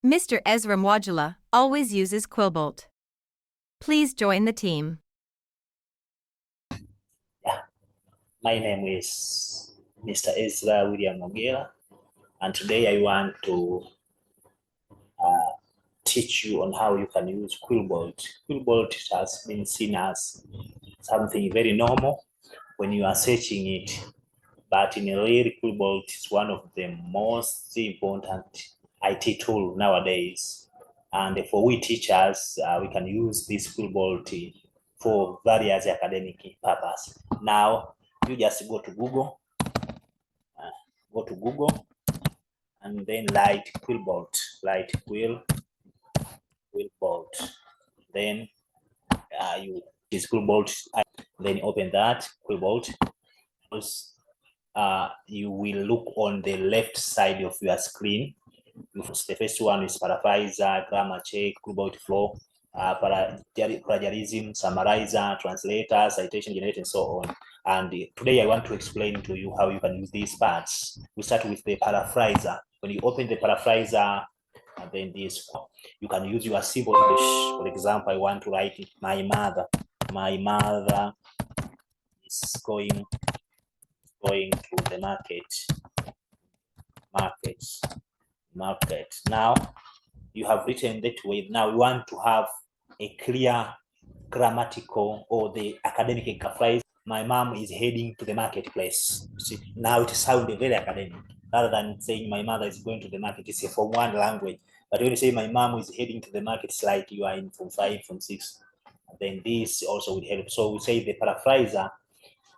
Mr. Ezra Mwogela always uses Quilbolt. Please join the team. My name is Mr. Ezra Mwogela, and today I want to teach you on how you can use Quilbolt. Quilbolt has been seen as something very normal when you are searching it, but in a real Quilbolt is one of the most important IT tool nowadays. And for we teachers, we can use this Quilbolt for various academic purposes. Now, you just go to Google, and then write Quilbolt, Quilbolt. Then you use Quilbolt, then open that Quilbolt. You will look on the left side of your screen. The first one is paraphraser, grammar check, Quilbolt flow, plagiarism, summarizer, translator, citation generator, and so on. And today I want to explain to you how you can use these parts. We start with the paraphraser. When you open the paraphraser, and then this, you can use your simple English. For example, I want to write my mother. My mother is going to the market. Now you have written that way. Now you want to have a clear grammatical or the academic phrase. My mom is heading to the marketplace. See, now it sounds very academic rather than saying my mother is going to the market. It's from one language. But when you say my mom is heading to the market, it's like you are in from 5, from 6. Then this also will help. So we say the paraphraser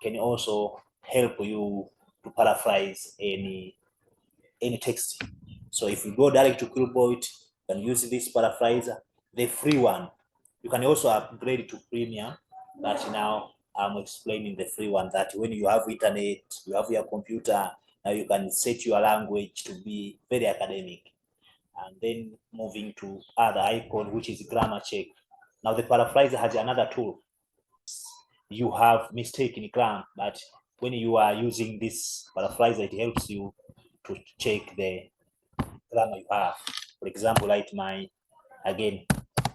can also help you to paraphrase any text. So if you go direct to Quilbolt, you can use this paraphraser, the free one. You can also upgrade to premium. But now I'm explaining the free one, that when you have internet, you have your computer, now you can set your language to be very academic. And then moving to other icon, which is grammar check. Now the paraphraser has another tool. You have mistake in grammar, but when you are using this paraphraser, it helps you to check the grammar you have. For example, like my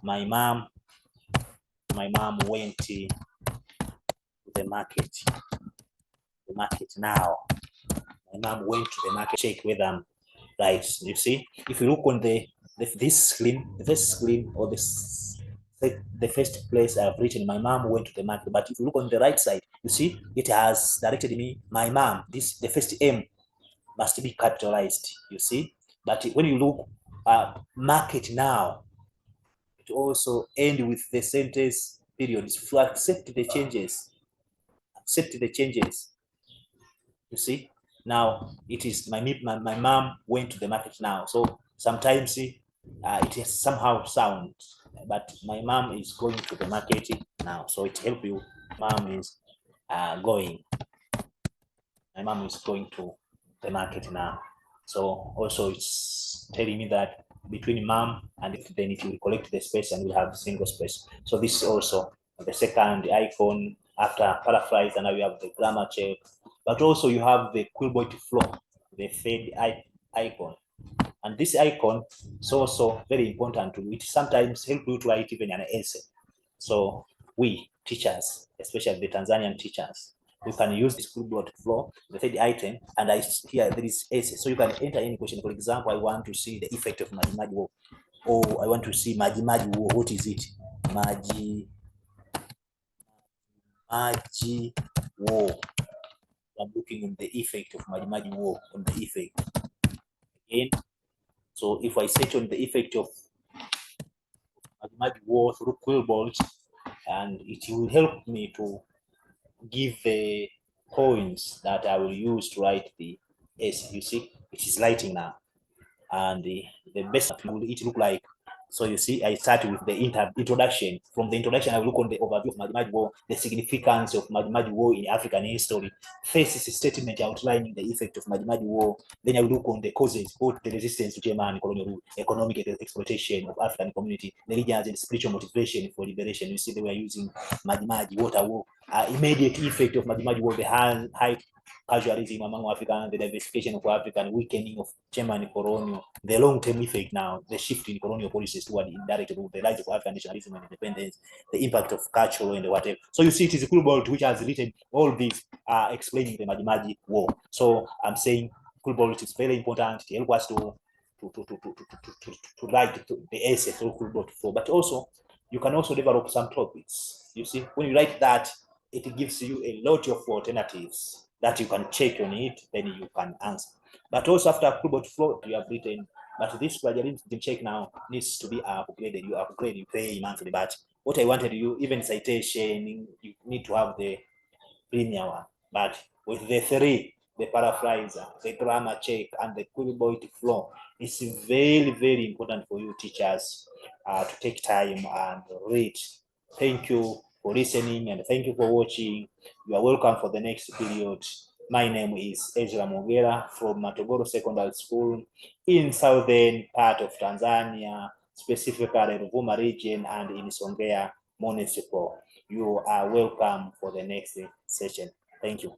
mom went to the market. Now my mom went to the market. Check whether I'm right. You see, if you look on the first screen or the first place I've written my mom went to the market, but if you look on the right side, you see it has directed me my mom. The first M must be capitalized, you see. But when you look market now, it also end with the sentence period. If you accept the changes, you see. Now it is my mom went to the market now. So sometimes it is somehow sound, but my mom is going to the market now. So it helps you. Mom is going. My mom is going to the market now. So also it's telling me that between mom and then it will collect the space and we'll have single space. So this is also the second icon after paraphrase, and now you have the grammar check, but also you have the Quilbolt flow, the third icon. And this icon is also very important to it. Sometimes help you to write even an essay. So we teachers, especially the Tanzanian teachers, you can use this Quilbolt flow, the third item, and here there is essay. So you can enter any question. For example, I want to see the effect of Maji War, or I want to see Maji War. What is it? Maji War. I'm looking on the effect of Maji War, on the effect. Again, so if I search on the effect of Maji War through Quilbolt, and it will help me to give the points that I will use to write the essay. You see, it is lighting now, and the best will it look like. So you see, I start with the introduction. From the introduction, I will look on the overview of Maji War, the significance of Maji War in African history. First is a statement outlining the effect of Maji War. Then I will look on the causes, both the resistance to German colonial rule, economic exploitation of African community, religions, and spiritual motivation for liberation. You see, they were using Maji Water War. Immediate effect of Maji War, the high casualism among Africans, the diversification of Africa, and weakening of German colonial, the long-term effect now, the shift in colonial policies toward indirect rule, the rise of African nationalism and independence, the impact of cultural and whatever. So you see, it is Quilbolt which has written all these, explaining the Maji War. So I'm saying Quilbolt is very important to help us to write the essay through Quilbolt flow, but also you can also develop some topics. You see, when you write that, it gives you a lot of alternatives that you can check on it, then you can answer. But also after Quilbolt flow, you have written, but this plagiarism check now needs to be upgraded. You upgrade, you pay monthly. But what I wanted you, even citation, you need to have the premium one. But with the three, the paraphraser, the grammar check, and the Quilbolt flow, it's very, very important for you teachers to take time and read. Thank you for listening and thank you for watching. You are welcome for the next period. My name is Ezra Mwogela from Matogoro Secondary School in southern part of Tanzania, specifically Ruvuma region and in Songea Municipal. You are welcome for the next session. Thank you.